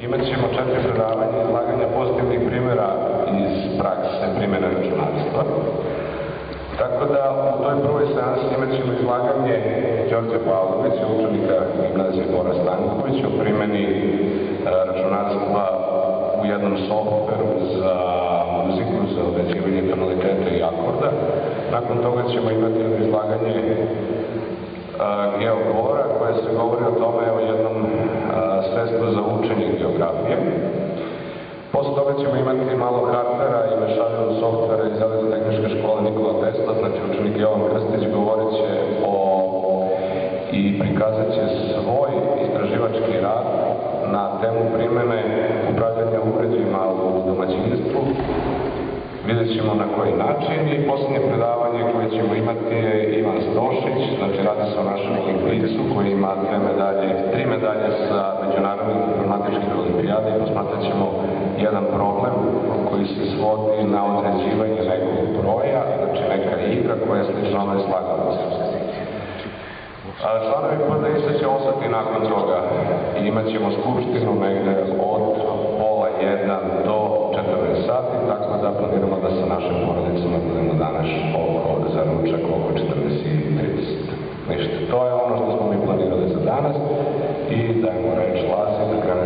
Imat ćemo 4 predavanja i izlaganja pozitivnih primjera iz prakse primjene računarstva. Tako da u toj prvoj seansi imat ćemo izlaganje Đorđe Pavlovića, učenika gimnazije Bora Stankovića o primjeni računarstva u jednom softveru za muziku, za određivanje tonaliteta i akorda. Nakon toga ćemo imati izlaganje Geo Bora, koje se govori o tome o jednom sredstvu za učenje geografije. Posle toga ćemo imati malo hardvera i mešavinu softvera iz Elektrotehničke škole Nikola Tesla, znači učenik Jovan Krstić govorit će i prikazat će svoj istraživački rad na temu primjene upravljanja uređajima u domaćinstvu. Vidjet ćemo na koji način i posljednje predavanje koje ćemo imati je Ivan Stošić, znači radi se o našem licu koji ima 3 medalje sa međunarodnih informatičkih olimpijada i posmatrat ćemo jedan problem koji se svodi na određivanje nekog broja, znači neka igra koja je slična onoj slagalici. Članovi PDIS-a će ostati nakon toga i imat ćemo skupštinu negde od pola 1 do 14 sati, tako da planiramo da sa našim porodicama budemo danas za ručak oko 14:30. Ništa, to je ono što smo mi planirali za danas i dajemo reč Lazi da krenu